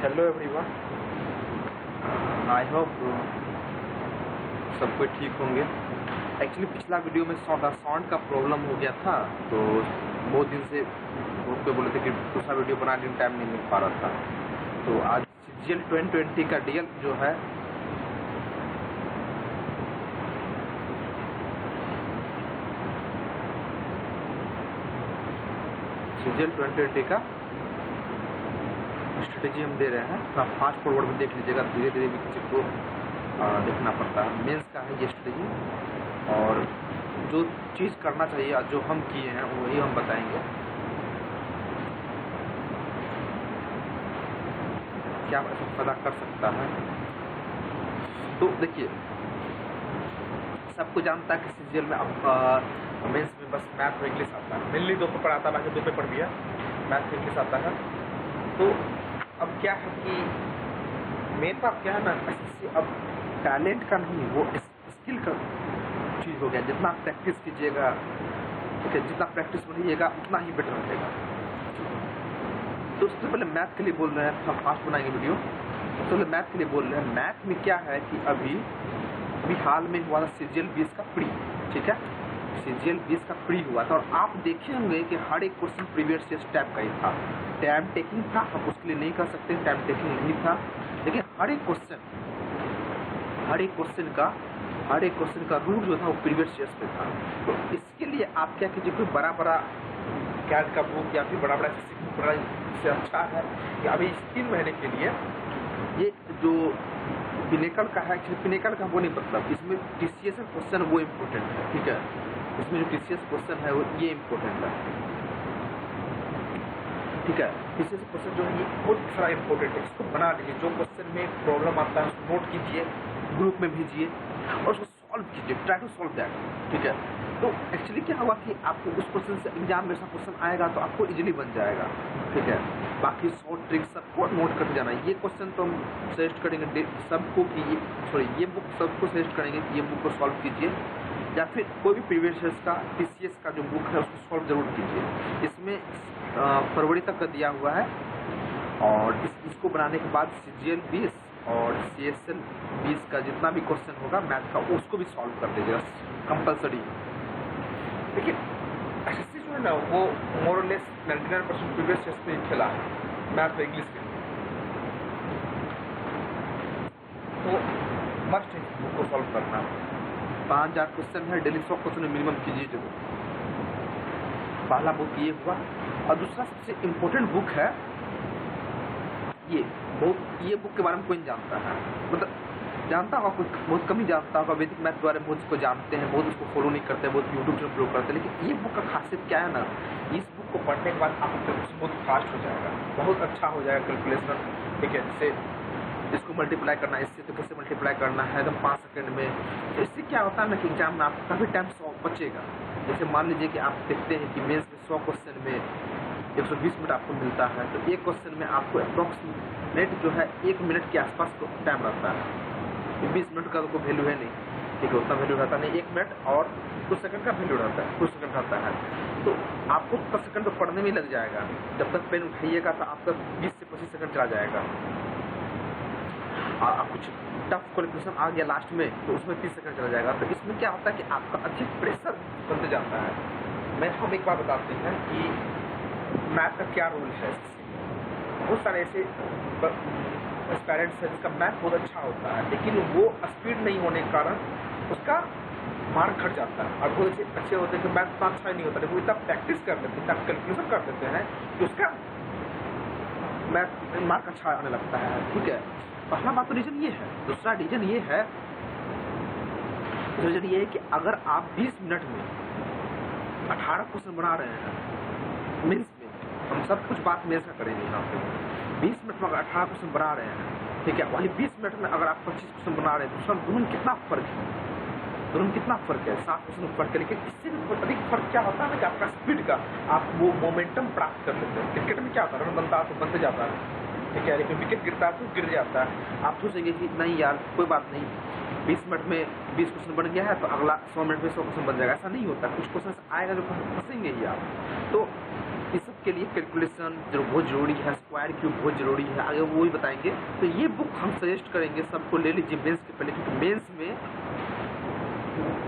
Hello everyone, I hope सब कोई ठीक होंगे। एक्चुअली पिछला वीडियो में साउंड का प्रॉब्लम हो गया था, तो बहुत दिन से बहुत कोई बोले थे कि दूसरा वीडियो बनाने में टाइम नहीं मिल पा रहा था। तो आज CGL 2020 का DL जो है CGL 2020 का स्ट्रेटेजी हम दे रहे हैं। थोड़ा फास्ट फॉरवर्ड में देख लीजिएगा, धीरे धीरे भी किसी को देखना पड़ता है। मेंस का है ये स्ट्रेटेजी, और जो चीज़ करना चाहिए जो हम किए हैं वही हम बताएंगे। क्या ऐसा फायदा कर सकता है। तो देखिए, सबको जानता है कि CGL में अब मेंस में बस मैथ और इंग्लिश आता है। मेनली 2 पेपर आता है, बाकी 2 पेपर भी है, मैथ और इंग्लिश आता है। तो अब क्या है कि मेन बात क्या है ना, अब टैलेंट का नहीं, वो स्किल का चीज़ हो गया। जितना प्रैक्टिस कीजिएगा, ठीक है, जितना प्रैक्टिस बनाइएगा उतना ही बेटर रहेगा। तो उससे पहले मैथ के लिए बोल रहे हैं, हम फास्ट बनाएंगे वीडियो। तो पहले मैथ के लिए बोल रहे हैं। मैथ में क्या है कि अभी हाल में हुआ था CGL 20 का प्री, ठीक है, CGL 20 का प्री हुआ था। और आप देखे होंगे कि हर एक क्वेश्चन प्रीवियस ईयर टाइप का ही था। टाइम टेकिंग था, हम उसके लिए नहीं कर सकते, टाइम टेकिंग नहीं था, लेकिन हर एक क्वेश्चन का रूट जो था वो प्रीवियस ईयर्स पे था। तो इसके लिए आप क्या कीजिए, कोई बड़ा कैट का बुक या फिर बड़ा बुक पढ़ना इससे अच्छा है कि अभी इस 3 महीने के लिए ये जो पिनेकल का है, पिनेकल का वो नहीं, मतलब इसमें TCS क्वेश्चन वो इम्पोर्टेंट है, ठीक है। इसमें जो TCS क्वेश्चन है वो ये इम्पोर्टेंट है, ठीक है। TCS क्वेश्चन जो है ये बहुत सारा इम्पोर्टेंट है, इसको बना लीजिए। जो क्वेश्चन में प्रॉब्लम आता है उसको नोट कीजिए, ग्रुप में भेजिए और उसको सॉल्व कीजिए, ट्राई टू सॉल्व दैट, ठीक है। तो एक्चुअली क्या हुआ कि आपको उस क्वेश्चन से एग्जाम में ऐसा क्वेश्चन आएगा तो आपको इजीली बन जाएगा, ठीक है। बाकी शॉर्ट ट्रिक सबको नोट करके जाना है। ये क्वेश्चन तो हम सजेस्ट करेंगे सबको कि ये बुक सबको सजेस्ट करेंगे कि ये बुक को सॉल्व कीजिए, या फिर कोई भी प्रीवियस ईयर्स का TCS का जो बुक है उसको सॉल्व जरूर कीजिए। इसमें फरवरी तक का दिया हुआ है, और इसको बनाने के बाद CGL 20 और CSL 20 का जितना भी क्वेश्चन होगा मैथ का उसको भी सॉल्व कर दीजिएगा कंपलसरी। देखिए SSC जो है ना वो मोरलेस 99% प्रीवियस ईयर्स में खेला है मैथ और इंग्लिश के। तो मस्ट बुक को सॉल्व करना। 5000 क्वेश्चन है, डेली 100 क्वेश्चन मिनिमम कीजिए जरूर। पहला बुक ये हुआ। और दूसरा सबसे इम्पोर्टेंट बुक है ये बुक के बारे में कोई नहीं जानता है, मतलब जानता होगा कुछ, बहुत कम ही जानता होगा। वैदिक मैथ के बारे में बहुत इसको जानते हैं, बहुत उसको फॉलो नहीं करते, बहुत यूट्यूब से फॉलो करते हैं। लेकिन ये बुक का खासियत क्या है ना, इस बुक को पढ़ने के बाद आपका कैलकुलेशन बहुत फास्ट हो जाएगा, बहुत अच्छा हो जाएगा कैलकुलेशन, ठीक है। जैसे इसको मल्टीप्लाई करना है, इससे तो कैसे मल्टीप्लाई करना है एकदम 5 सेकंड में। तो इससे क्या होता है ना कि एग्जाम में आपको काफ़ी टाइम बचेगा। जैसे मान लीजिए कि आप देखते हैं कि मेंस में 100 क्वेश्चन में 120 मिनट आपको मिलता है, तो एक क्वेश्चन में आपको अप्रॉक्सीमेट जो है 1 मिनट के आसपास टाइम रहता है। 20 मिनट का तो कोई वैल्यू है नहीं, ठीक है, उतना वैल्यू रहता नहीं। 1 मिनट और कुछ सेकंड का वैल्यू रहता है, कुछ सेकंड रहता है। तो आपको 10 सेकंड तो पढ़ने में लग जाएगा। जब तक पेन उठाइएगा तो आपका 20 से 25 सेकंड चला जाएगा। और कुछ टफ कैलकुलेशन आ गया लास्ट में तो उसमें 30 सेकंड चला जाएगा। तो इसमें क्या होता है कि आपका अधिक प्रेशर बनते जाता है। हम एक बार बताते हैं कि मैथ का क्या रोल है। बहुत सारे ऐसे एस्पायरेंट्स है जिसका मैथ बहुत अच्छा होता है, लेकिन वो स्पीड नहीं होने के कारण उसका मार्क घट जाता है। और बहुत ऐसे अच्छे होते हैं कि मैथ इतना अच्छा ही नहीं होता, लेकिन वो इतना प्रैक्टिस कर लेते हैं, इतना कैलकुलेशन कर लेते हैं कि उसका मैथ मार्क अच्छा आने लगता है, ठीक है। पहला बात तो रीजन ये है। दूसरा रीजन ये है कि अगर आप 20 मिनट में 18 क्वेश्चन बना रहे हैं मेंस में, हम सब कुछ बात मेंस का करेंगे यहाँ पे। 20 मिनट में अगर 18 क्वेश्चन बना रहे हैं, ठीक है, वही 20 मिनट में अगर आप 25 क्वेश्चन बना रहे हैं, तो दोनों में कितना फर्क है, 7 क्वेश्चन फर्क है। लेकिन इससे भी अधिक फर्क क्या होता है कि आपका स्पीड का आप वो मोमेंटम प्राप्त कर लेते हैं। क्रिकेट में क्या होता है, रन बनता है तो बनते जाता है, ठीक है, लेकिन विकेट गिरता है तो गिर जाता है। आप सोचेंगे कि नहीं यार कोई बात नहीं, 20 मिनट में 20 क्वेश्चन बन गया है तो अगला 100 मिनट में 100 क्वेश्चन बन जाएगा। ऐसा नहीं होता, कुछ क्वेश्चन आएगा जो फंसेंगे ही आप। तो इस सब के लिए कैलकुलेशन जो बहुत जरूरी है, स्क्वायर क्यूब बहुत जरूरी है, आगे वो ही बताएंगे। तो ये बुक हम सजेस्ट करेंगे सबको ले लीजिए मेंस के पहले, क्योंकि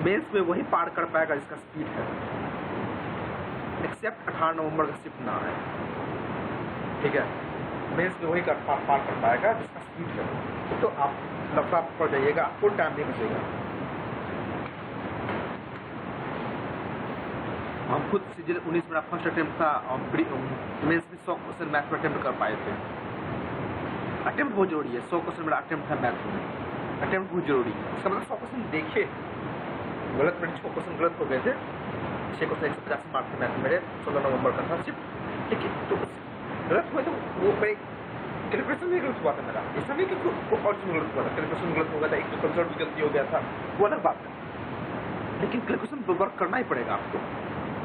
मेंस में वही पार कर पाएगा जिसका स्पीड है, एक्सेप्ट 18 नवंबर का शिफ्ट ना है, ठीक है। मेंस में वही पार कर पाएगा जिसका स्पीड है। तो आप लफड़ा पड़ जाइएगा, आपको टाइम नहीं बचेगा। हम खुद सीजन 19 मेरा फर्स्ट अटेम्प्ट था और मेंस में 100 क्वेश्चन मैथ में अटेम्प्ट कर पाए थे। अटेम्प्ट बहुत जरूरी है, 100 क्वेश्चन मेरा अटेम्प्ट है मैथ में, अटेम्प्ट बहुत जरूरी है। इसका मतलब 100 क्वेश्चन देखिए, गलत मेरे 6 क्वेश्चन गलत हो गए थे, 6 क्वेश्चन 150 मार्क्स थे मैथ मेरे, 16 नवंबर का था शिफ्ट, ठीक है। तो गलत हुए तो वो मेरे कैलकुलेशन भी गलत हुआ था मेरा, ऐसा नहीं कि और चीज गलत हुआ था, कैलकुलेशन गलत हो गया था, एक तो कंसर्ट भी गलती हो गया था, वो अलग बात है। लेकिन कैलकुलेशन वर्क करना ही पड़ेगा आपको,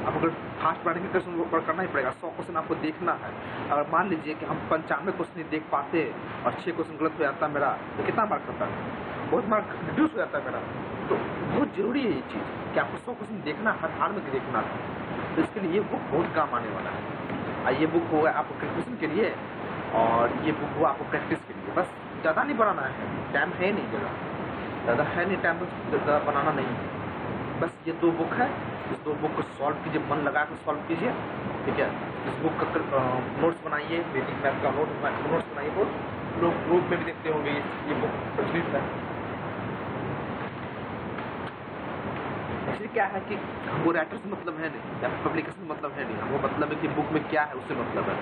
आप अगर फास्ट पढ़ेंगे कैलकुलेशन वर्क करना ही पड़ेगा। 100 क्वेश्चन आपको देखना है। अगर मान लीजिए कि हम 95 क्वेश्चन नहीं देख पाते और 6 क्वेश्चन गलत हो जाता मेरा, तो कितना मार्क करता है, बहुत मार्क रिड्यूस हो जाता है मेरा। तो बहुत जरूरी है ये चीज़ कि आपको 100 क्वेश्चन देखना, हर हाल में देखना है। तो इसके लिए ये बुक बहुत काम आने वाला है। ये बुक होगा आपको कैलकुलेशन के लिए और ये बुक हुआ आपको प्रैक्टिस के लिए। बस ज़्यादा नहीं बनाना है, टाइम है नहीं, ज़्यादा है नहीं टाइम, ज़्यादा बनाना नहीं है। बस ये 2 बुक है, इस 2 बुक को सॉल्व कीजिए, मन लगा कर सॉल्व कीजिए, ठीक है। इस बुक का नोट्स बनाइए, बेसिक मैथ का नोट्स बनाइए, बहुत लोग ग्रुप में भी देखते होंगे ये बुक प्रचलित है। एक्चुअली क्या है कि हमको राइटर से मतलब है नहीं या पब्लिकेशन से मतलब है नहीं, हमको मतलब है कि बुक में क्या है उससे मतलब है।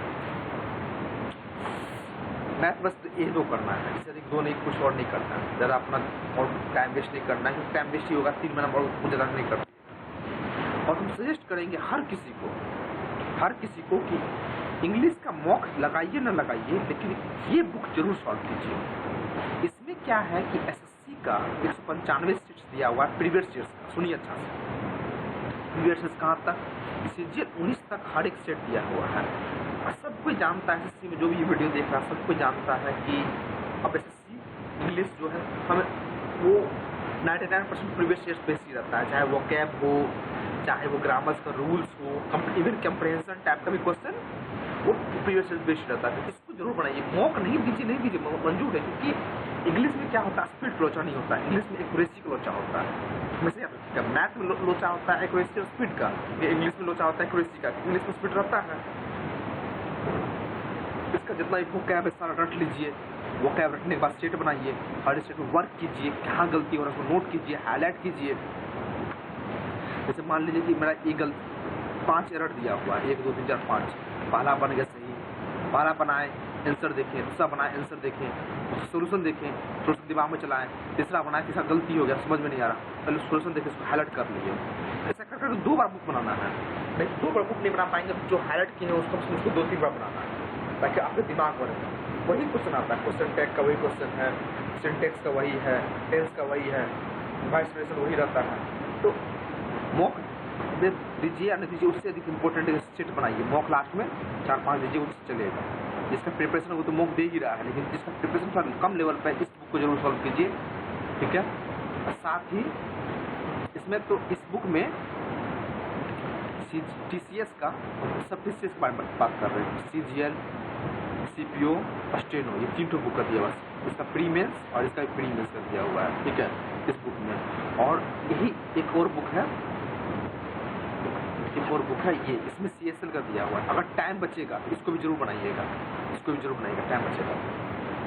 मैथ बस ये 2 करना है, इससे अधिक 2 नहीं, कुछ और नहीं करना है। ज़्यादा अपना और टाइम वेस्ट नहीं करना है, क्योंकि टाइम वेस्ट ही होगा, 3 महीना बहुत कुछ ज़्यादा नहीं करते। और हम सजेस्ट करेंगे हर किसी को कि इंग्लिश का मॉक लगाइए ना लगाइए, लेकिन ये बुक जरूर सॉल्व कीजिए। इसमें क्या है कि एसएससी का 195 सीट्स दिया हुआ है प्रीवियस ईयर्स का, सुनिए अच्छा से, प्रीवियस ईयर्स कहाँ तक, सीजीएल 19 तक हर एक सेट दिया हुआ है। और सब कोई जानता है, एसएससी में जो भी ये वीडियो देख रहा है सब कोई जानता है कि अब एसएससी इंग्लिश जो है हमें वो 99% प्रीवियस ईयर्स बेस ही रहता है, चाहे वो कैब हो, चाहे वो ग्रामर्स का रूल्स हो, इवन कंप्रहेंशन टाइप का भी क्वेश्चन वो प्रीवियस ईयर्स बेस्ड रहता है। तो इसको जरूर बनाइए, मॉक नहीं दीजिए मंजूर है, क्योंकि इंग्लिश में क्या होता है, स्पीड लोचा नहीं होता है, इंग्लिश में एक्यूरेसी का लोचा होता है। वैसे मैथ में लोचा होता है एक्यूरेसी और स्पीड का, इंग्लिश में लोचा होता है एक्यूरेसी का, इंग्लिश में स्पीड रहता है। इसका जितना भी वोकैब है सारा रट लीजिए, वोकैब रटने के बाद सेट बनाइए, हर सेट में वर्क कीजिए, कहाँ गलती हो रहा है उसको नोट कीजिए, हाईलाइट कीजिए। जैसे मान लीजिए कि मेरा ईगल 5 एरर दिया हुआ है, 1 2 3 4 5, पहला बन गया सही, पहला बनाए आंसर देखें, दूसरा बनाए आंसर देखें, सोल्यूशन देखें, सोल्यूशन दिमाग में चलाएं, तीसरा बनाए, तीसरा गलती हो गया समझ में नहीं आ रहा, पहले सोल्यूशन देखें, उसको हाईलाइट कर लीजिए। ऐसा करके 2 बार बुक बनाना है, नहीं 2 बार बुक नहीं बना पाएंगे, जो हाईलाइट किए हैं उसको 2-3 बार बनाना है, ताकि आपके दिमाग में वही क्वेश्चन आता है, क्वेश्चन टैग का वही क्वेश्चन है, सिंटेक्स का वही है, टेंस का वही है, वॉइस एक्सप्रेशन वही रहता है। तो मॉक दे दीजिए या नहीं दीजिए, उससे अधिक इंपॉर्टेंट है सेट बनाइए, मॉक लास्ट में 4-5 दीजिए, उससे चलेगा। जिसका प्रिपरेशन वो तो मॉक दे ही रहा है, लेकिन जिसका प्रिपरेशन थोड़ा कम लेवल पर है, इस बुक को जरूर सॉल्व कीजिए, ठीक है। और साथ ही इसमें तो इस बुक में TCS का सब TCS के बारे में बात कर रहे हैं, CGL, CPO, स्टेनो, ये 3 बुक कर दिया बस, इसका प्री मेंस और इसका प्री मेंस कर दिया हुआ है, ठीक है, इस बुक में। और यही एक और बुक है ये, इसमें CSL का दिया हुआ है। अगर टाइम बचेगा तो इसको भी जरूर बनाइएगा, टाइम बचेगा।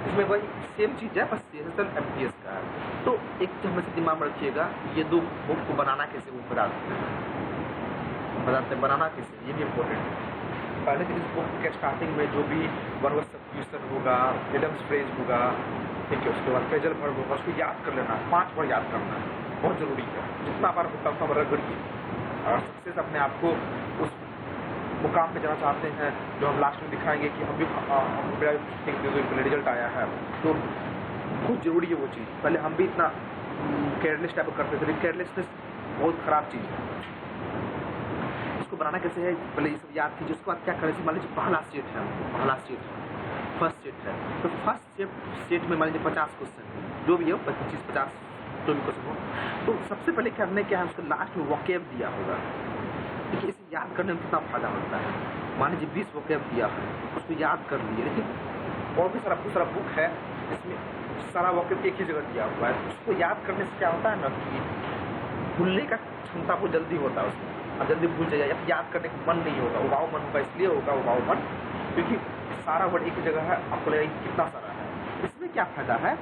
इसमें वही सेम चीज़ है, बस CSL MTS का है। तो एक चीज़ हमेशा दिमाग में रखिएगा, ये 2 बुक को बनाना कैसे, वो बताते हैं बनाना कैसे, ये भी इम्पोर्टेंट है। पहले दिन इस बुक के स्टार्टिंग में जो भी वर्ब सब्स्टिट्यूशन होगा, एडम्स फ्रेज होगा, ठीक है, उसके बाद फ्रेजल वर्ब होगा, उसको याद कर लेना है, 5 बार याद करना है, बहुत ज़रूरी है। जितना बार होता है उतना बार रगड़िए, और सक्सेस अपने आप को उस मुकाम पे जाना चाहते हैं जो हम लास्ट में दिखाएंगे कि हम भी मेरा रिजल्ट आया है, तो बहुत ज़रूरी है वो चीज़। पहले हम भी इतना केयरलेस टाइप करते थे, लेकिन केयरलेसनेस बहुत ख़राब चीज़ है। इसको बनाना कैसे है, पहले ये सब याद कीजिए, उसके बाद क्या करें, मान लीजिए पहला सेट है, फर्स्ट सेट है, तो फर्स्ट सेट में मान लीजिए 50 क्वेश्चन है, जो भी हो 25-50 जो भी क्वेश्चन हो, तो सबसे पहले करने क्या है, उसको लास्ट में वोकैब दिया होगा। देखिए इसे याद करने में कितना फायदा होता है। मान लीजिए 20 वोकैब दिया है, उसको याद कर लिए, लेकिन और भी बहुत सारा बुक है जिसमें सारा वोकैब एक ही जगह दिया हुआ है। उसको याद करने से क्या होता है ना कि भूलने का क्षमता बहुत जल्दी होता है उसमें, आप जल्दी भूल जाइए, याद करने का मन नहीं होगा, उबाऊ मन होगा, इसलिए होगा उबाऊ मन क्योंकि सारा वर्ड एक ही जगह है, आपको लगेगा कितना सारा है। इसमें क्या फायदा है,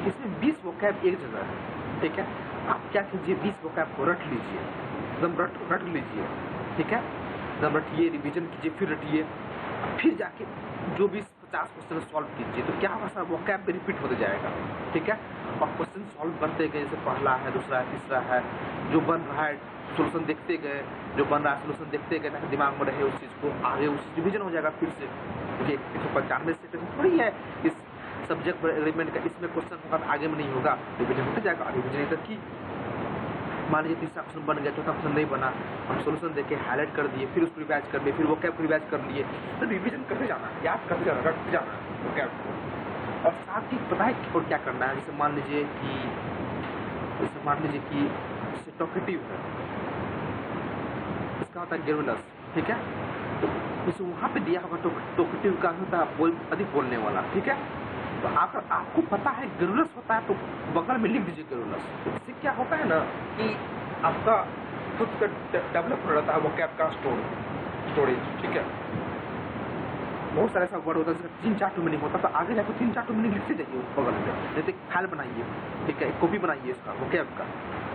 इसमें 20 वोकैब एक जगह है, ठीक है। आप क्या कीजिए, 20 वोकैब को रट लीजिए, एकदम रट लीजिए, ठीक है, एकदम रटिए, रिवीजन कीजिए, फिर रटिए, फिर जाके जो 20-50 क्वेश्चन सॉल्व कीजिए, तो क्या होगा, सर वोकैब पे रिपीट होते जाएगा, ठीक है। और क्वेश्चन सॉल्व करते गए, जैसे पहला है, दूसरा है, तीसरा है, जो बन रहा है सोल्यूशन देखते गए, जो बन रहा है सोल्यूशन देखते गए, ताकि दिमाग में रहे उस चीज़ को, आगे उस रिवीजन हो जाएगा फिर से। क्योंकि 195 से थोड़ी है इस सब्जेक्ट पर एग्रीमेंट का, इसमें क्वेश्चन होगा तो आगे में नहीं होगा, रिवीजन होते जाएगा, रिवीजन इधर की। मान लीजिए तीसरा क्वेश्चन बन गया, चौथा क्वेश्चन नहीं बना, हम सोल्यूशन देके हाईलाइट कर दिए, फिर उसको रिवाइज कर लिए, फिर वोकैब को रिवाइज कर लिए, तो रिवीजन करते जाना, याद करते जाना, रटते जाना वोकैब को। और साथ ही पता है और क्या करना है, जैसे मान लीजिए कि टॉकेटिव है, इसका होता है गेरुलस, ठीक है। तो जैसे वहाँ पे दिया होगा टॉकेटिव का होता है अधिक बोलने वाला, ठीक है। तो अगर आपको पता है गेरुलस होता है तो बगल में लिख दीजिए गेरुलस। तो इससे क्या होता है ना कि आपका खुद का डेवलप हो जाता है वोकैब का स्टोरेज, ठीक है। बहुत सारे ऐसा वर्ड होता है जिसका 3-4 टू मीनिंग होता है, तो आगे जाकर 3-4 टू मीनिंग लिखते जाइए उस बगल में, जैसे फाइल बनाइए, ठीक है, एक कॉपी बनाइए इसका वोकैब का,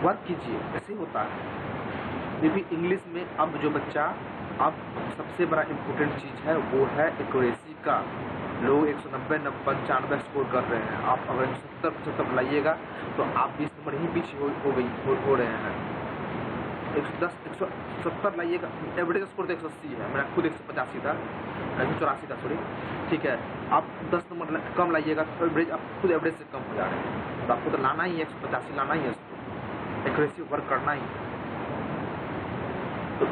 वर्क कीजिए, ऐसे होता है। क्योंकि इंग्लिश में अब जो बच्चा, अब सबसे बड़ा इम्पोर्टेंट चीज़ है वो है एक्यूरेसी का। लोग 190, 95 स्कोर कर रहे हैं, आप अगर 170-75 लाइएगा तो आप 20 नंबर ही पीछे हो रहे हैं। 110, 170 लाइएगा, एवरेज स्कोर तो 180 है, मेरा खुद 185 था, 184 था, सॉरी, ठीक है। आप 10 नंबर कम लाइएगा तो एवरेज, आप खुद एवरेज से कम हो जा रहे हैं, तो आपको तो लाना ही है 185 लाना ही है, उसको एक्यूरेसी वर्क करना ही है। तो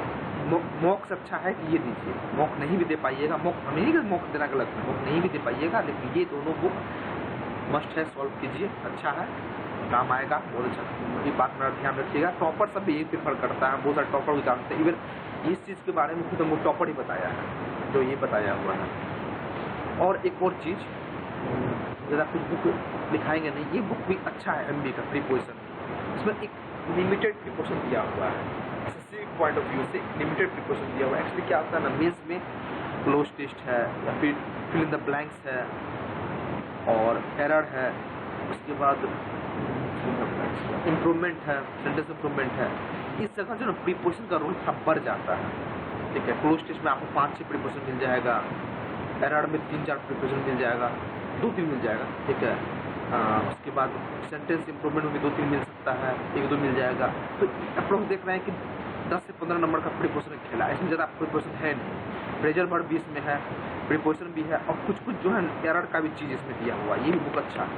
मॉक से अच्छा है कि ये दीजिए, मॉक नहीं भी दे पाइएगा, मॉक हमें नहीं मॉक देना गलत है, मॉक नहीं भी दे पाइएगा, लेकिन ये दोनों बुक मस्ट है, सॉल्व कीजिए, अच्छा है, काम आएगा, बहुत अच्छा। ये बात मेरा ध्यान रखिएगा। टॉपर सब भी यही प्रेफर करता है, बहुत सारे टॉपर भी जानते हैं, इवन इस चीज़ के बारे में खुद हमको टॉपर ही बताया है, जो ये बताया हुआ है। और एक और चीज़, ज़रा कुछ बुक दिखाएंगे नहीं, ये बुक भी अच्छा है, MB का प्रीपोजिशन, इसमें एक लिमिटेड प्रीपोजिशन दिया हुआ है, पॉइंट ऑफ व्यू से लिमिटेड प्रीपोजिशन दिया हुआ है। एक्चुअली क्या होता है ना, मेंस में क्लोज टेस्ट है, या फिर फिल इन द ब्लैंक्स है, और एरर है, उसके बाद इम्प्रूवमेंट है, सेंटेंस इम्प्रूवमेंट है, इस जगह जो ना प्रीपोजिशन का रोल थोड़ा बढ़ जाता है, ठीक है। क्लोज टेस्ट में आपको 5-6 प्रीपोजिशन मिल जाएगा, एरर में 3-4 प्रीपोजिशन मिल जाएगा, 2-3 मिल जाएगा, ठीक है। उसके बाद सेंटेंस इम्प्रूवमेंट में भी 2-3 मिल सकता है, 1-2 मिल जाएगा। तो आप लोग देख रहे हैं कि 10 से 15 नंबर का प्रीपोजिशन खेला है, इसमें ज़्यादा प्रीपोजिशन है नहीं, फ्रेजल वर्ब भी इसमें है, प्रीपोजिशन भी है, और कुछ जो है एरर का भी चीज़ इसमें दिया हुआ है। ये भी बुक अच्छा है,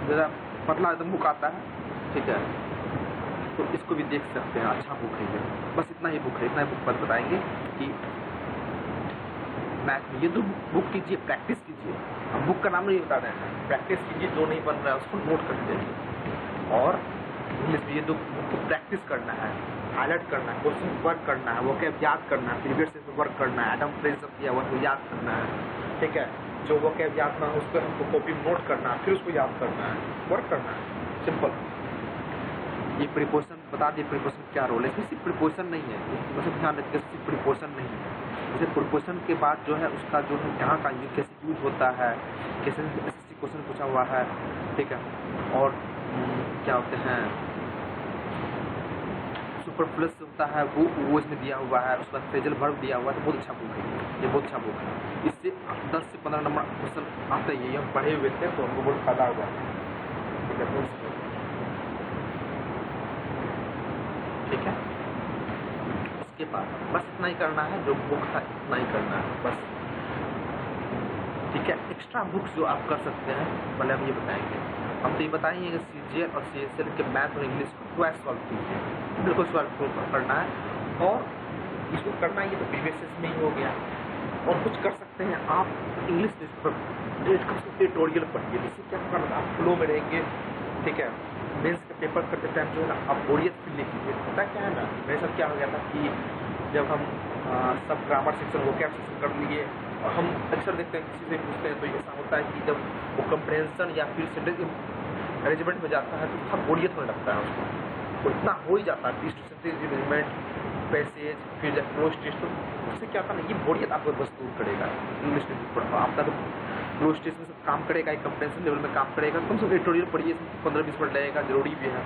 ज़रा पतला एकदम बुक आता है, ठीक है, तो इसको भी देख सकते हैं, अच्छा बुक है ये। बस इतना ही बुक है, इतना ही बुक पर बताएंगे कि मैथ में ये 2 बुक कीजिए, प्रैक्टिस कीजिए। हम बुक का नाम नहीं बता रहे हैं, प्रैक्टिस कीजिए, जो नहीं बन रहा है उसको नोट कर दीजिए। और इंग्लिश में ये 2 बुक को प्रैक्टिस करना है, हाईलाइट करना है, क्वेश्चन वर्क करना है, वोकैब याद करना है, प्रीवियस से वर्क करना है, एडम फ्रेज सब दिया हुआ है याद करना है, ठीक है। जो वोकैब याद ना हो उसको हमको कॉपी में नोट करना है, फिर उसको याद करना है, वर्क करना है, सिंपल। ये प्रीपोजिशन बता दिए, प्रीपोजिशन क्या रोल है, इसमें सिर्फ प्रीपोजिशन नहीं है, इसमें ध्यान रखिए, सिर्फ प्रीपोजिशन नहीं है, जैसे प्रीपोजिशन के बाद जो है उसका जो है यहाँ का यूज कैसे यूज होता है, कैसे SSC क्वेश्चन पूछा हुआ है, ठीक है। और क्या होते हैं सुपरफ्लुअस होता है, वो इसमें दिया हुआ है, उसका फ्रेजल वर्ब दिया हुआ है, तो बहुत अच्छा बुक है ये, बहुत अच्छा बुक है। इससे 10 से 15 नंबर क्वेश्चन आते ही हम पढ़े हुए थे, तो हमको बहुत फायदा हुआ, ठीक है। इसके बाद बस इतना ही करना है, जो बुक था इतना ही करना है बस, ठीक है। एक्स्ट्रा बुक्स जो आप कर सकते हैं, पहले हम ये बताएंगे, हम तो ये बताएंगे कि CGL और CSL के मैथ और इंग्लिश को ट्वाइस सॉल्व कीजिए, बिल्कुल सॉल्व करना है, और इसको करना ये तो प्रीवियस में ही हो गया। और कुछ कर सकते हैं आप, इंग्लिश ट्यूटोरियल पढ़िए, जिससे क्या होगा, आप फ्लो में रहेंगे, ठीक है। मेंस का पेपर करते टाइम जो है ना, आप बोरियत फील नहीं कीजिए। पता क्या है ना, मेरे साथ क्या हो गया था कि जब हम सब ग्रामर सेक्शन वो कैप सेक्शन कर लिए। और हम अक्सर देखते हैं किसी से पूछते हैं तो ऐसा होता है कि जब वो कंप्रेंशन या फिर सेंटेंस अरेंजमेंट में जाता है तो थोड़ा बोरियत होने लगता है उसको, वो इतना हो ही जाता है 30 सेंटेंस अरेंजमेंट, पैसेज, फिर जब क्लोज टेस्ट, तो उससे क्या होता है ना, ये बोरियत आपको बस दूर करेगा। इंग्लिश में पढ़ा आपका तो क्लोज टेस्ट में सब काम करेगा, एक कंप्रेंशन लेवल में काम करेगा, कम से कम एडिटोरियल पढ़िए 15-20 मिनट लगेगा, जरूरी भी है,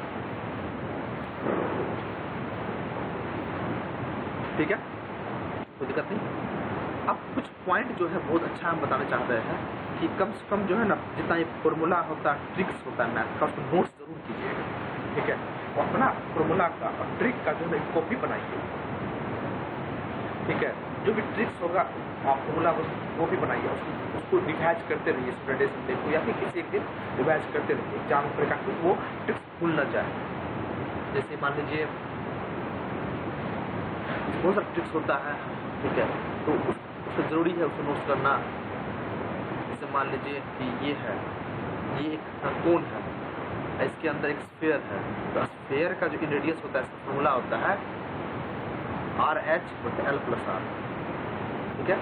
ठीक है, कोई दिक्कत नहीं। अब कुछ पॉइंट जो है बहुत अच्छा हम बताना चाह रहे हैं कि कम से कम जो है ना, जितना ये फॉर्मूला होता है, ट्रिक्स होता है मैथ का, उसको नोट्स जरूर कीजिएगा, ठीक है। और अपना फॉर्मूला का और ट्रिक का जो है कॉपी बनाइए, ठीक है। जो भी ट्रिक्स होगा आप फॉर्मूला वो भी बनाइए, उसको रिवाइज करते रहिए, सैटरडे संडे को या फिर किसी एक दिन रिवाइज करते रहिए, एग्जाम करेगा कि वो ट्रिक्स भूल न जाए। जैसे मान लीजिए बहुत सारा ट्रिक्स होता है, ठीक है, तो उससे ज़रूरी है उसको नोट्स करना। जैसे मान लीजिए कि ये है, ये एक कोन है, इसके अंदर एक स्फीयर है, तो स्फीयर का जो इंग्रेडिएंट्स होता है, इसका फॉर्मूला होता है RH/L+R, ठीक है,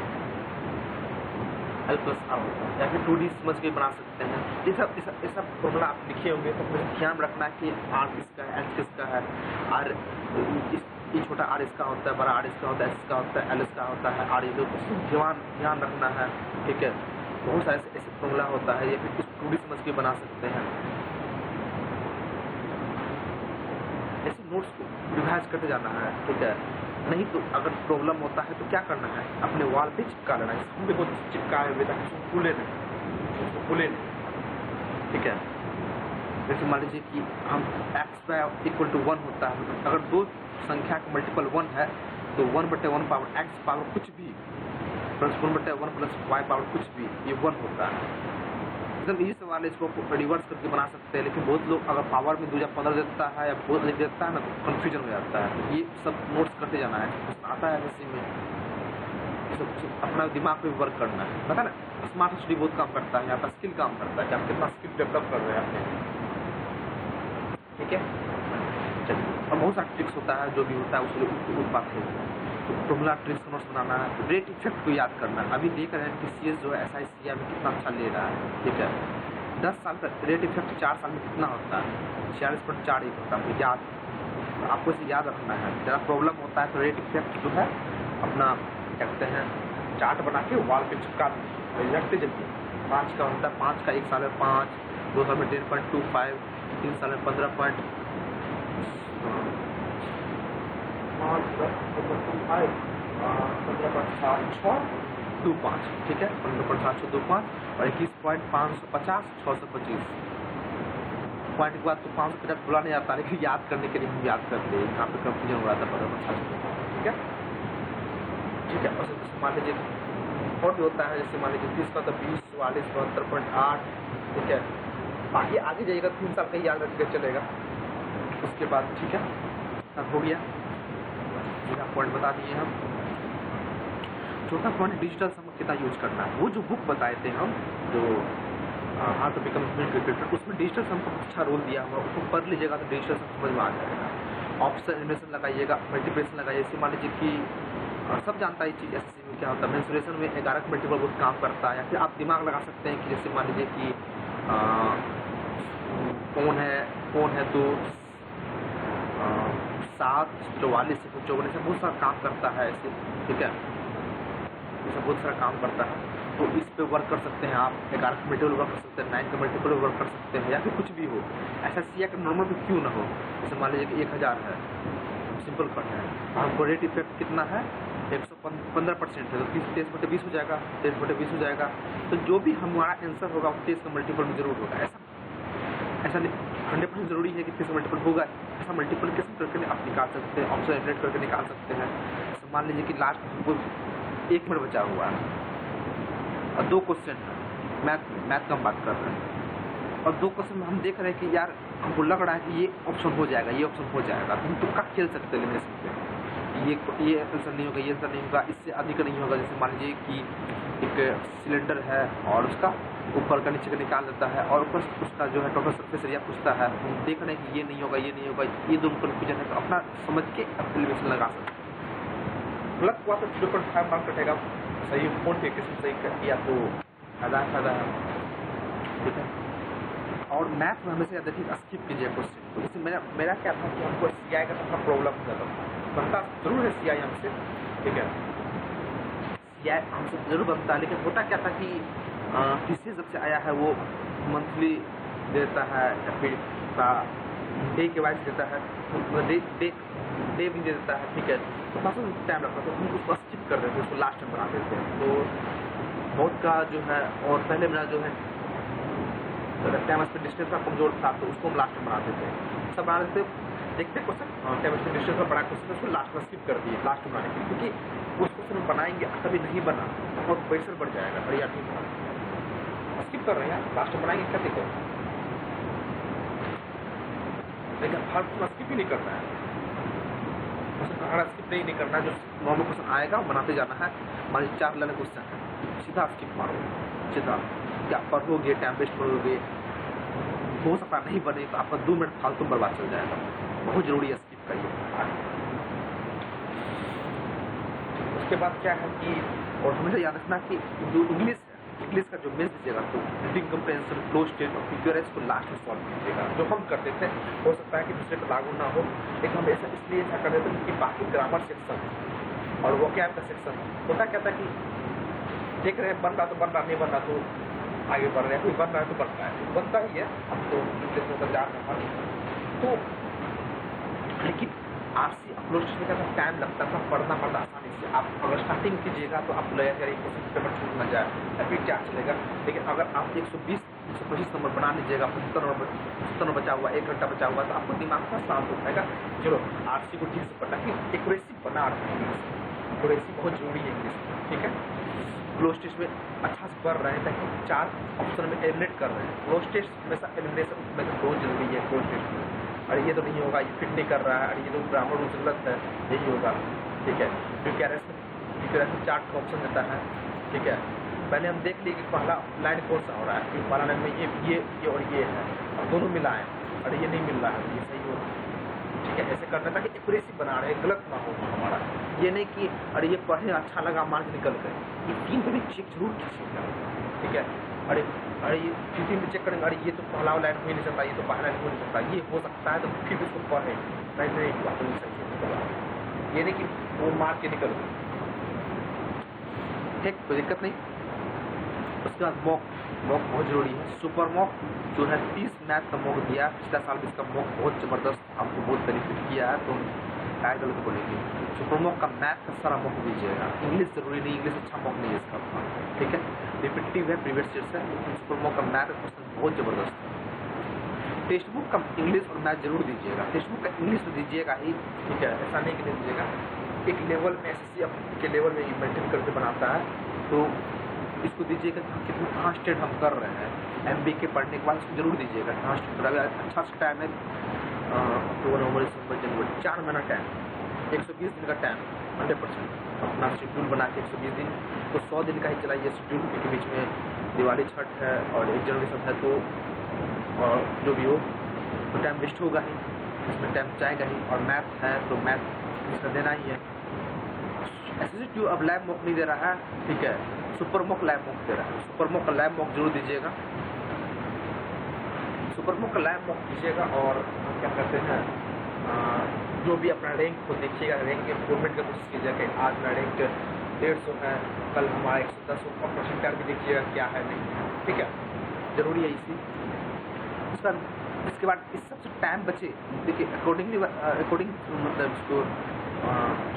L+R होता है, या फिर 2D समझ के बना सकते हैं। ये सब फॉर्मूला आप लिखे होंगे, तो मुझे ध्यान रखना है कि R किसका है, H किसका है, R ये छोटा R इसका होता है, बड़ा R इसका होता है, S इसका होता है, L इसका होता है, R ये ध्यान रखना है, ठीक है। बहुत सारे ऐसे फॉर्मूला होता है, या फिर कुछ 2D समझ के बना सकते हैं। ऐसे नोट्स को रिवाइज करते जाना है, ठीक है। नहीं तो अगर प्रॉब्लम होता है तो क्या करना है, अपने वॉल पे चिपका लेना है, हम देखो चिपकाए हुए ताकि उसको भूले नहीं, ठीक है। जैसे मान लीजिए कि हम x/1 होता है, अगर दो संख्या का मल्टीपल 1 है तो 1/1 पावर x पावर कुछ भी प्लस 1/1 प्लस y पावर कुछ भी, ये 1 होता है। एकदम इजी सवाल है, इसको रिवर्स करके बना सकते हैं, लेकिन बहुत लोग अगर पावर में 2/15 देता है या बहुत अधिक देता है ना, तो कन्फ्यूजन हो जाता है। ये सब नोट्स करते जाना है, आता है इसी में, सब अपना दिमाग पे वर्क करना है, पता ना। स्मार्ट स्टडी बहुत काम करता है, आपका स्किल काम करता है कि आप कितना स्किल डेवलप कर रहे हैं अपने, ठीक है। चलिए, और बहुत सारा ट्रिक्स होता है, जो भी होता है उसको बात है, तो फॉर्मूला ट्रिक्स नोट्स बनाना है, रेट इफेक्ट को याद करना है। अभी देख रहे हैं कि CS जो है SICI में कितना अच्छा ले रहा है, ठीक है। 10 साल का रेट इफेक्ट 4 साल में कितना होता है, 46.41 होता है, आपको याद, तो आपको इसे याद रखना है। ज़रा प्रॉब्लम होता है तो रेट इफेक्ट जो है अपना क्या कहते हैं, चार्ट बना के वॉल पे चिपका रखते जाइए। 5 का होता है, 5 का 1 साल में 5, 2 साल में 10.25, 3 साल में 15.25, 15.7625, ठीक है, 15.7625 और 21.550, 625 पॉइंट के बाद तो 550 बोला नहीं आता, लेकिन याद करने के लिए हम याद करते हैं, यहाँ पे कंफ्यूजन हो रहा था, 15.76, ठीक है, ठीक है। और मान लीजिए और भी होता है, जैसे मान लीजिए 30 का तो 20, 44, 72.8, ठीक है। आगे जाइएगा 3 साल का ही याद रखकर चलेगा, उसके बाद ठीक है, अब हो गया, पॉइंट बता दिए हम। चौथा पॉइंट डिजिटल सम कितना यूज करना है। वो जो बुक बताए थे हम, जो हाउ टू बिकम क्रिकेटर, उसमें डिजिटल सम का अच्छा रोल दिया हुआ, उसको पढ़ लीजिएगा तो डिजिटल सम समझ में आ जाएगा। ऑप्शन एलिमिनेशन लगाइएगा, मल्टीप्लिकेशन लगाइए। जैसे मान लीजिए कि सब जानता है ये चीज़ SSC में क्या होता है, मेंसुरेशन में 11 का मल्टीपल बहुत काम करता है, या फिर आप दिमाग लगा सकते हैं कि जैसे मान लीजिए कि कौन है तो 7, 44 से 54 से बहुत सारा काम करता है ऐसे, ठीक है, ये सब बहुत सारा काम करता है, तो इस पे वर्क कर सकते हैं आप। 11 का मल्टीपल वर्क कर सकते हैं, 9 का मल्टीपल वर्क कर सकते हैं, या फिर कुछ भी हो, SSC का नॉर्मल भी क्यों ना हो। जैसे मान लीजिए कि 1000 है, सिंपल करना है, हमको रेट इफेक्ट कितना है 115% है, तो 23/20 हो जाएगा, 23/20 हो जाएगा, तो जो भी हमारा आंसर होगा वो 23 का मल्टीपल में जरूर होगा। ऐसा 100% जरूरी है कि 23 का मल्टीपल होगा, ऐसा मल्टीप्लिकेशन करके आप निकाल सकते हैं, ऑप्शन एलिमिनेट करके निकाल सकते हैं। तो मान लीजिए कि लास्ट हमको 1 मिनट बचा हुआ है और 2 क्वेश्चन है, मैथ का हम बात कर रहे हैं, और 2 क्वेश्चन में हम देख रहे हैं कि यार हमको लग रहा है कि ये ऑप्शन हो जाएगा, ये ऑप्शन हो जाएगा, तो हम तुक्का खेल सकते हैं एलिमिनेशन पे, ये आंसर नहीं होगा, ये आंसर नहीं होगा, इससे अधिक नहीं होगा। जैसे मान लीजिए कि एक सिलेंडर है और उसका ऊपर का नीचे का निकाल देता है, और ऊपर उसका जो है टोटल सरफेस एरिया पूछता है, हम देख रहे हैं कि ये नहीं होगा, ये नहीं होगा, ये दोनों कन्फ्यूजन है, तो अपना समझ के एलिमिनेशन लगा सकते हैं, गलत हुआ तो 0.5 मार्क कटेगा, सही फोन पे किसी सही कर दिया तो फायदा है, ठीक है। और मैथ में हमेशा देखिए स्किप कीजिए क्वेश्चन, तो इससे मेरा क्या था कि हमको CI का थोड़ा प्रॉब्लम हो जाता था, बनता जरूर है CI हमसे, ठीक है, CI हमसे जरूर बनता है, लेकिन होता क्या था कि TCS जब से आया है वो मंथली देता है या फिर डे के वाइज देता है, डे भी दे देता है, ठीक है, तो काफ़ी टाइम लगता है, तो हम उसको स्किप कर देते, उसको लास्ट में बना देते हैं, तो बहुत का जो है। और पहले मेरा जो है केमिस्ट्री डिस्टेंस का कमजोर था, तो उसको हम लास्ट में बना देते हैं, सब बना देते देखते क्वेश्चन, केमिस्ट्री डिस्टेंस का बड़ा क्वेश्चन उसको लास्ट में स्किप कर दिए, लास्ट में बनाने के लिए, क्योंकि उस क्वेश्चन में बनाएंगे कभी नहीं बना और प्रेशर बढ़ जाएगा, बढ़िया ठीक है, स्किप कर रहे हैं, लास्ट में बनाएंगे क्या दिक्कत, लेकिन फालतू में स्किप ही नहीं करना है, अगर स्किप नहीं करना, जो नॉर्मल क्वेश्चन आएगा वो बनाते जाना है। मान लीजिए 4 लाइन क्वेश्चन है, सीधा स्किप मारो, सीधा, या पढ़ोगे टाइम वेस्ट करोगे, हो सकता नहीं बने तो आपका 2 मिनट फालतू बर्बाद चल जाएगा, बहुत जरूरी है स्किप करिए। उसके बाद क्या है कि, और हमेशा याद रखना कि जो इंग्लिश का जो मेंस दीजिएगा तो रीडिंग कंप्रेहेंशन, क्लोज टेस्ट और PQRS को लास्ट में सॉल्व कीजिएगा, जो हम करते थे, हो सकता है कि दूसरे पर लागू ना हो, लेकिन हम ऐसा इसलिए ऐसा कर देते हैं कि बाकी ग्रामर सेक्शन और वोकैब का सेक्शन होता क्या था कि देख रहे हैं बन रहा तो बन रहा, नहीं बन रहा तो आगे बढ़ रहे हैं, कोई बन रहा है तो बन रहा है, बनता ही है, हम तो इंग्लिश में जा रहे हैं, तो लेकिन RC अपलोड करने का टाइम लगता था, पढ़ना पड़ता आसानी से, आप अगर स्टार्टिंग कीजिएगा तो आपको लगेगा कि क्वेश्चन पेपर छूट ना जाए या फिर क्या चलेगा, लेकिन अगर आप 120-125 नंबर बना लीजिएगा, 70 नंबर बचा हुआ, 1 घंटा बचा हुआ, तो आपको दिमाग का शांत हो जाएगा, चलो RC को ठीक से पढ़ना, कि एक्यूरेसी बना रहे हैं, एक्यूरेसी बहुत जरूरी है इंग्लिश, ठीक है। क्लोज टेस्ट में अच्छा से कर रहे हैं, ताकि 4 ऑप्शन में एलिमिनेट कर रहे हैं, क्लोज टेस्ट हमेशा एलिमिनेशन में बहुत जरूरी है क्लोज टेस्ट में, अरे ये तो नहीं होगा, ये फिट नहीं कर रहा है, अरे ये तो ग्रामर रूल्स गलत है, यही होगा, ठीक है। PQRS में 4 ऑप्शन देता है, ठीक है, पहले हम देख लिए कि पहला लाइन कौन सा हो रहा है, पहला लाइन में ये और ये है, और दोनों मिलाएं, अरे ये नहीं मिल रहा है, ये सही होगा, ठीक है, ऐसे करना ताकि एक्यूरेसी बना रहे, गलत ना हो हमारा, ये नहीं कि अरे ये पढ़े अच्छा लगा मार्क्स निकल गए, ये 3 पे भी चेक जरूर कीजिएगा, ठीक है, अरे ये 3 पे चेक करेंगे, अरे ये तो पहला लाइन हो ही नहीं सकता, ये तो पहला लाइन हो नहीं सकता, ये हो सकता है, तो फिर उसको पढ़े, नहीं हुआ तो सही है, ये नहीं कि वो मार के निकल गए, ठीक, कोई दिक्कत नहीं। उसके बाद मॉक बहुत जरूरी है, सुपर मॉक जो है 30 मैथ का मॉक दिया, पिछला साल भी इसका मॉक बहुत ज़बरदस्त आपको बहुत बेनिफिट किया है, तो क्या गलत बोलेंगे, सुपर मॉक का मैथ का सारा मॉक दीजिएगा, इंग्लिश जरूरी नहीं, इंग्लिश अच्छा मॉक नहीं है इसका, ठीक है, रिपीटिव है, प्रीवियस ईयर से, लेकिन सुपर मॉक का मैथ का क्वेश्चन बहुत ज़बरदस्त है। टेक्स्ट बुक का इंग्लिश और मैथ जरूर दीजिएगा, टेक्स्ट बुक का इंग्लिश तो दीजिएगा ही, ठीक है, ऐसा नहीं कि नहीं दीजिएगा, एक लेवल में SSC के लेवल में मेंटेन करके बनाता है, तो इसको दीजिएगा कि कितना कहाँ स्टेट हम कर रहे हैं, MBA के पढ़ने के बाद इसको जरूर दीजिएगा, कहाँ स्टेट अगर अच्छा सा टाइम है, अक्टूबर नवंबर दिसंबर जनवरी 4 महीना टाइम, 120 दिन का टाइम, 100% अपना शेड्यूल बना के 120 दिन, तो 100 दिन का ही चलाइए शेड्यूल, के बीच में दिवाली छठ है और 1 जनवरी सब है, तो और जो भी हो तो टाइम वेस्ट होगा ही, इसमें टाइम जाएगा ही, और मैथ है तो मैथ इसका देना ही है। SSC अब लैब मॉक नहीं दे रहा है, ठीक है, सुपर मॉक लैब मॉक दे रहा है, सुपर मॉक का लैब मॉक जरूर दीजिएगा, सुपर मॉक का लैब मॉक दीजिएगा, और क्या कहते हैं, जो भी अपना रैंक को देखिएगा, रैंक इम्प्रूवमेंट का कोशिश कीजिएगा, कि आज मेरा रैंक 150 है, कल हमारा 110 हो, और परसेंटाइल भी देखिएगा क्या है नहीं, ठीक है, जरूरी है इसी। इसके बाद इस सबसे टाइम बचे, देखिए अकॉर्डिंग मतलब इसको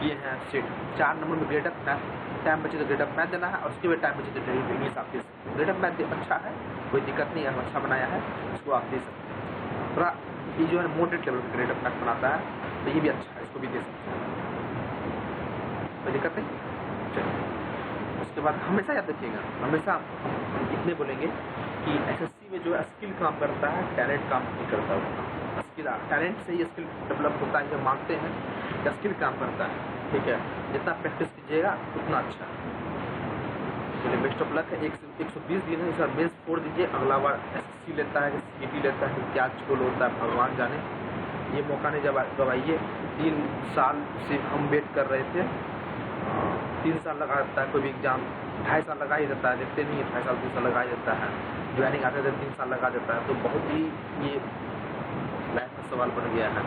किए हैं सेट, 4 नंबर में ग्रेड अप मैथ, टाइम बचे तो ग्रेड अप मैथ देना है, और उसके बाद टाइम बचे तो इंग्लिश आप दे सकते हैं, ग्रेड अप मैथ अच्छा है, कोई दिक्कत नहीं है, अच्छा बनाया है, इसको आप दे सकते हैं, थोड़ा ये जो है मॉडरेट लेवल का ग्रेड अप मैथ बनाता है, तो ये भी अच्छा है, इसको भी दे सकते हैं, कोई दिक्कत नहीं। चलिए उसके बाद हमेशा याद रखिएगा, हमेशा इतने बोलेंगे कि SSC में जो है स्किल काम करता है, टैलेंट काम नहीं करता उतना, स्किल टैलेंट से ही स्किल डेवलप होता है, ये मानते हैं कि स्किल काम करता है, ठीक है, जितना प्रैक्टिस कीजिएगा उतना अच्छा है। चलिए बेस्ट ऑफ लक है, 120 दिन है, इस बार मेंस छोड़ दीजिए, अगला बार SSC लेता है कि CET लेता है, क्या चोल होता है भगवान जाने, ये मौका नहीं जब आइए, 3 साल से हम वेट कर रहे थे, 3 साल लगा देता है, कोई भी एग्जाम 2.5 साल लगा ही देता है, देखते नहीं है 2.5 साल 3 साल लगा ही देता है, ज्वाइनिंग आते थे 3 साल लगा देता है। तो बहुत ही ये लाइफ का सवाल बन गया है,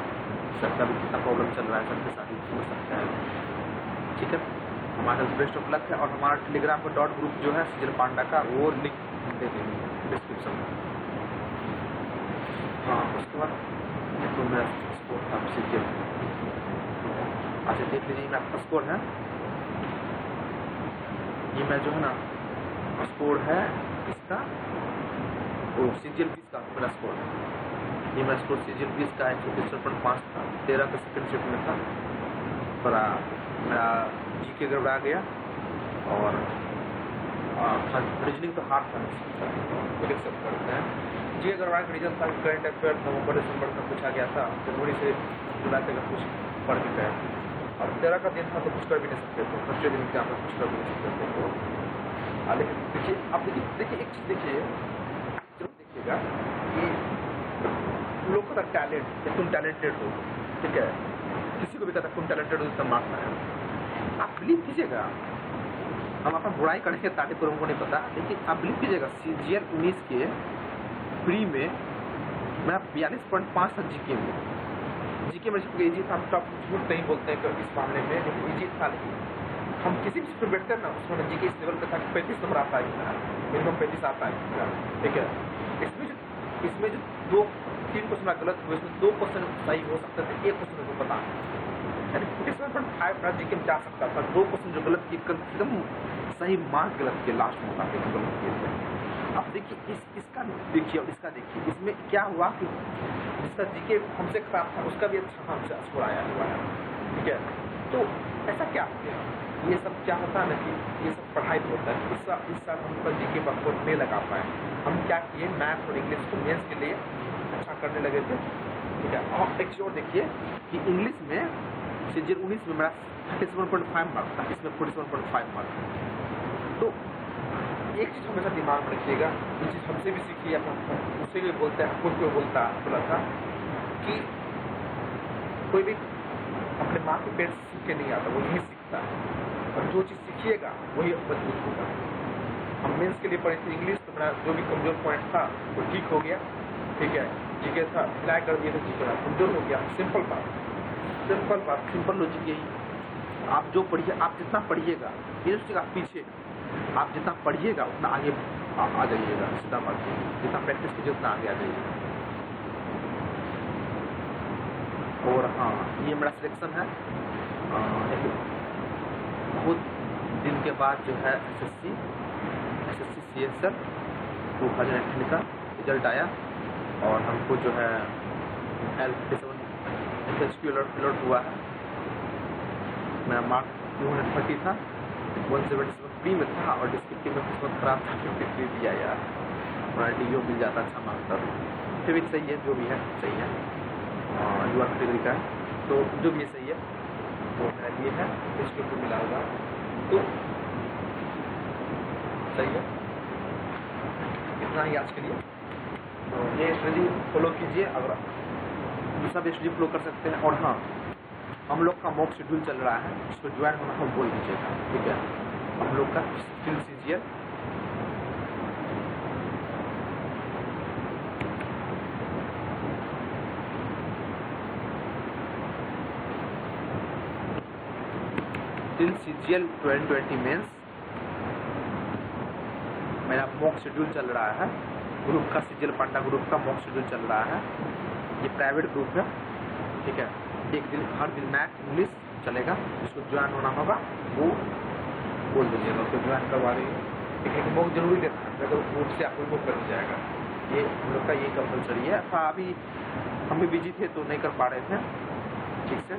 सबका भी कितना प्रॉब्लम चल रहा है, सबके साथ ही हो सकता है। ठीक है, हमारा बेस्ट ऑफ लक है। और हमारा टेलीग्राम का डॉट ग्रुप जो है सिजल पांडा का, वो लिंक दे देंगे डिस्क्रिप्शन में। हाँ, उसके बाद ये तो मेरा स्कोर था सिजल। अच्छा देख लीजिए, मेरा आपका स्कोर है, ये मैं जो है ना स्कोर है इसका, वो सीजीएल 20 का मेरा स्कोर है। ये मेरा स्कोर सीजीएल 20 का 163.5 था, 13 का सेकंड शिफ्ट में था। थोड़ा मेरा जीके गड़बड़ा गया और रीजनिंग तो हार्ड था, लेकिन सब करते हैं। जीके गड़बड़ाने का रीजन था करंट अफेयर नवंबर दिसंबर में पूछा गया था, जनवरी से जुलाई तक कुछ पढ़ के गए, और 13 का दिन था तो कुछ कर भी नहीं सकते थे, फर्स्ट दिन एग्जाम में कुछ कर भी नहीं सकते थे। तो लेकिन देखिए, आप देखिए एक चीज़ देखिए, जब देखिएगा कि लोग का टैलेंट, तुम टैलेंटेड हो, ठीक है, किसी को भी कहता तुम टैलेंटेड हो तो मारता है। आप बिलीव कीजिएगा, हम अपना बुराई करेंगे ताकि पर उनको नहीं पता, लेकिन आप बिलीव कीजिएगा सीजीएल 19 के प्री में मेरा 42.5 था जीके में। जीके में इजी था, हम टॉप झूठ नहीं बोलते हैं इस मामले में, लेकिन इजी था। लेकिन हम किसी भी पर बैठते हैं ना, उसमें जीके इस लेवल पे था कि 35 नंबर आता है, मिनिमम 35 आता है, ठीक है। इसमें जो 2-3 क्वेश्चन गलत हुए, इसमें 2 क्वेश्चन सही हो सकते थे, 1 क्वेश्चन को पता, यानी 47.5 मेरा जीके में जा सकता था। 2 क्वेश्चन जो गलत किए, एकदम सही मार्क गलत किए, लास्ट में होता है गलत किए। अब देखिए इसका देखिए और इसका देखिए, इसमें क्या हुआ कि जिसका जीके हमसे खराब था उसका भी अच्छा हमसे स्कोर आया हुआ है, ठीक है। तो ऐसा क्या हो गया, ये सब क्या होता है ना कि ये सब पढ़ाई तो होता है। इस साल हम पर जीके पर स्कोर नहीं लगा पाए, हम क्या किए, मैथ और इंग्लिश को मेंस के लिए अच्छा करने लगे थे, ठीक है। और एक चीज़ और देखिए कि इंग्लिश में सीजीएल 19 में मेरा 37.5 मार्क था, इसमें 47.5 मार्क। तो एक चीज़ हमेशा दिमाग में रखिएगा, ये चीज़ हमसे भी सीखी है, उससे भी बोलते हैं, खुद को बोला था कि कोई भी अपने माँ के पेट से सीख के नहीं आता, वो यही सीखता है, और जो चीज़ सीखिएगा वही मजबूत होगा। हम मेंस के लिए पढ़े थे इंग्लिश, तो मेरा जो भी कमजोर पॉइंट था वो ठीक हो गया, ठीक है। जीके था मिलाए कर दिए तो जीके कमजोर हो गया, सिंपल बात, सिंपल लॉजिक यही। आप जो पढ़िए, आप जितना पढ़िएगा, ये उसके आप पीछे, आप जितना पढ़िएगा उतना आगे आ जाइएगा, सीधा बात, जितना प्रैक्टिस कीजिए उतना आगे आ जाइएगा। और हाँ, ये मेरा सिलेक्शन है, एक बहुत दिन के बाद जो है एसएससी CSL 2018 का रिजल्ट आया, और हमको जो है LPSQ अलर्ट हुआ है। मेरा मार्क 230 था, 177 प्री में था, और डिस्क्रिप्टिव में किस्मत खराब था, 53 दिया यार, और DO मिल जाता अच्छा मार्क था। फिर भी सही है, जो भी है सही है, युवा कैटेगरी का है, तो जो भी सही है वो मेरा ये है, इसके को मिला होगा तो सही है। इतना ही आज के लिए, तो ये स्ट्रेटजी फॉलो कीजिए, अगर दूसरा भी स्ट्रेटजी फॉलो कर सकते हैं। और हाँ, हम लोग का मॉक शेड्यूल चल रहा है, उसको ज्वाइन होना हम बोल दीजिएगा, ठीक है। हम लोग का स्किल सीजीएल CGL 2020 मेंस मेरा मॉक शेड्यूल चल रहा है, ग्रुप का सीजीएल पांडा ग्रुप का मॉक शेड्यूल चल रहा है। ये प्राइवेट ग्रुप है, ठीक है। एक दिन हर दिन मैथ इंग्लिश चलेगा, जिसको ज्वाइन होना होगा वो बोल दीजिएगा, उसको ज्वाइन करवा देंगे। लेकिन मॉक जरूरी देना है, अगर ग्रुप से आपको बुक कर दिया जाएगा, ये हम लोग का ये कंपलसरी है। हाँ, अभी हम भी बिजी थे तो नहीं कर पा रहे थे ठीक से,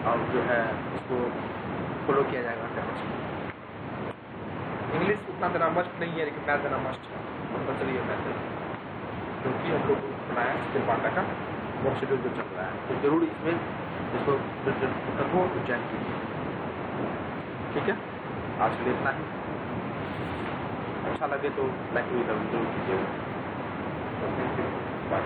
और जो है इसको फॉलो किया जाएगा। इंग्लिश उतना देना मस्ट नहीं है, लेकिन मैथ देना मस्ट है, कंपलसरी है मैथ, क्योंकि हम लोग बनाया सीजीएल पांडा का मॉक शेड्यूल जो चल रहा है, तो जरूर इसमें इसको हो तो ज्वाइन कीजिए, ठीक है। आज के लिए इतना ही, अच्छा लगे तो लाइक भी जरूर कीजिएगा। बाय।